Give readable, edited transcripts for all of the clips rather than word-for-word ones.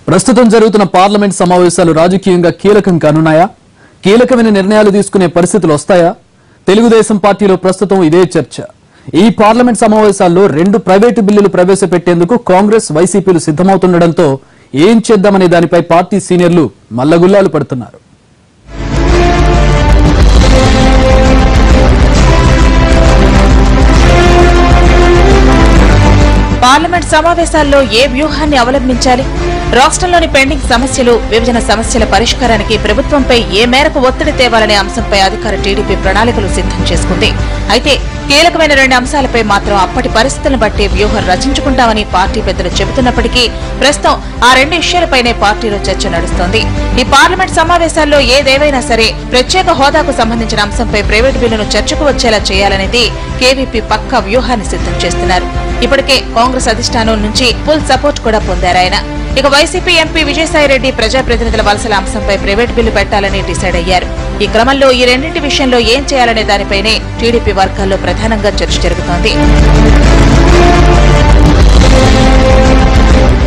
ప్రస్తుతం జరుగుతున్న పార్లమెంట్ సమావేశాలు రాజకీయంగా కీలకం కానున్నాయా? కీలకమైన నిర్ణయాలు తీసుకునే పరిస్థితులు వస్తాయా? తెలుగుదేశం పార్టీలో ప్రస్తుతం ఇదే చర్చ. ఈ పార్లమెంట్ సమావేశాల్లో 2 ప్రైవేటు బిల్లులు ప్రవేశపెట్టేందుకు కాంగ్రెస్, వైసీపీలు సిద్ధమవుతుండటంతో ఏం చేద్దామనే దానిపై పార్టీ సీనియర్లు మల్లగుల్లాలు పడుతున్నారు. పార్లమెంట్ సమావేశాల్లో ఏ వ్యూహాన్ని అవలంబించాలి? రాష్ట్రంలోని పెండింగ్ సమస్యలు, విభజన సమస్యల పరిష్కారానికి ప్రభుత్వంపై ఏ మేరకు ఒత్తిడి తేవాలనే అంశంపై అధికార టీడీపీ ప్రణాళికలు సిద్ధం చేసుకుంది. అయితే కీలకమైన 2 అంశాలపై మాత్రం అప్పటి పరిస్థితులను బట్టి వ్యూహం రచించుకుంటామని పార్టీ పెద్దలు చెబుతున్నప్పటికీ ప్రస్తుతం ఆ 2 ఇష్యూలపైనే పార్టీలో చర్చ నడుస్తోంది. ఈ పార్లమెంట్ సమావేశాల్లో ఏదేవైనా సరే ప్రత్యేక హోదాకు సంబంధించిన అంశంపై ప్రైవేటు బిల్లును చర్చకు వచ్చేలా చేయాలనేది కేవీపీ పక్కా వ్యూహాన్ని సిద్ధం చేస్తున్నారు. ఇప్పటికే కాంగ్రెస్ అధిష్టానం నుంచి ఫుల్ సపోర్ట్ కూడా పొందారాయన. ఇక వైసీపీ ఎంపీ విజయసాయిరెడ్డి ప్రజాప్రతినిధుల వలసల అంశంపై ప్రైవేట్ బిల్లు పెట్టాలని డిసైడ్ అయ్యారు. ఈ క్రమంలో ఈ 2 విషయంలో ఏం చేయాలనే దానిపైనే టీడీపీ వర్గాల్లో ప్రధానంగా చర్చ జరుగుతోంది.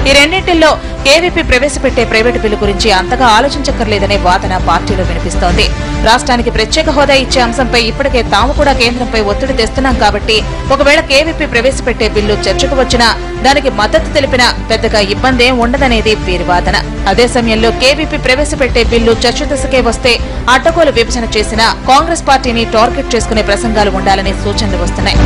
ఈ 2లో కేవీపీ ప్రవేశపెట్టే ప్రైవేటు బిల్లు గురించి అంతగా ఆలోచించక్కర్లేదనే వాదన పార్టీలో వినిపిస్తోంది. రాష్ట్రానికి ప్రత్యేక హోదా ఇచ్చే అంశంపై ఇప్పటికే తాము కూడా కేంద్రంపై ఒత్తిడి తెస్తున్నాం కాబట్టి ఒకవేళ కేవీపీ ప్రవేశపెట్టే బిల్లు చర్చకు వచ్చినా దానికి మద్దతు తెలిపినా పెద్దగా ఇబ్బందేం ఉండదనేది వీరి వాదన. అదే సమయంలో కేవీపీ ప్రవేశపెట్టే బిల్లు చర్చ దశకే వస్తే అడ్డగోలు విభజన చేసిన కాంగ్రెస్ పార్టీని టార్గెట్ చేసుకునే ప్రసంగాలు ఉండాలని సూచనలు వస్తున్నాయి.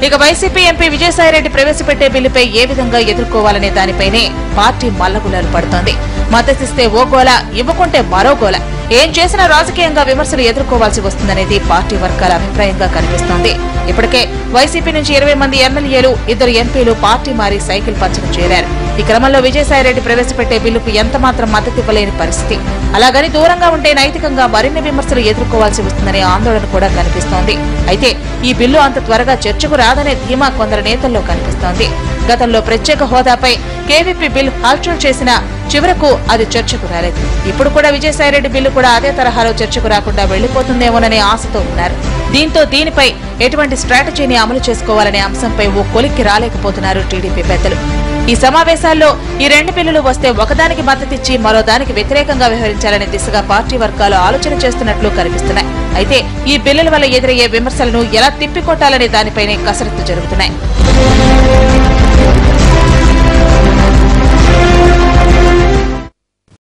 ఇక వైసీపీ ఎంపీ విజయసాయిరెడ్డి ప్రవేశపెట్టే బిల్లుపై ఏ విధంగా ఎదుర్కోవాలనే దానిపైనే పార్టీ మల్లగులాలు పడుతోంది. మద్దతిస్తే ఓ గోల, ఇవ్వకుంటే మరో గోల. ఏం చేసినా రాజకీయంగా విమర్శలు ఎదుర్కోవాల్సి వస్తుందనేది పార్టీ వర్గాల అభిప్రాయంగా కనిపిస్తోంది. ఇప్పటికే వైసీపీ నుంచి 20 మంది ఎమ్మెల్యేలు, 2 ఎంపీలు పార్టీ మారి సైకిల్ పంచకు చేరారు. ఈ క్రమంలో విజయసాయిరెడ్డి ప్రవేశపెట్టే బిల్లుకు ఎంత మాత్రం మద్దతు ఇవ్వలేని పరిస్థితి. అలాగని దూరంగా ఉంటే నైతికంగా మరిన్ని విమర్శలు ఎదుర్కోవాల్సి వస్తుందనే ఆందోళన కూడా కనిపిస్తోంది. అయితే ఈ బిల్లు అంత త్వరగా చర్చకు రాదనే ధీమా కొందరు నేతల్లో కనిపిస్తోంది. గతంలో ప్రత్యేక హోదాపై కేవీపీ బిల్ హల్చల్ చేసినా చివరకు అది చర్చకు రాలేదు. ఇప్పుడు కూడా విజయసాయిరెడ్డి బిల్లు కూడా అదే తరహాలో చర్చకు రాకుండా వెళ్లిపోతుందేమోననే ఆశతో ఉన్నారు. దీంతో దీనిపై ఎటువంటి స్ట్రాటజీని అమలు చేసుకోవాలనే అంశంపై ఓ కొలిక్కి రాలేకపోతున్నారు టీడీపీ పెద్దలు. ఈ సమావేశాల్లో ఈ 2 బిల్లులు వస్తే ఒకదానికి మద్దతిచ్చి మరో దానికి వ్యతిరేకంగా వ్యవహరించాలనే దిశగా పార్టీ వర్గాలు ఆలోచన చేస్తున్నట్లు కనిపిస్తున్నాయి. అయితే ఈ బిల్లుల వల్ల ఎదురయ్యే విమర్శలను ఎలా తిప్పికొట్టాలనే దానిపైనే కసరత్తు జరుగుతున్నాయి.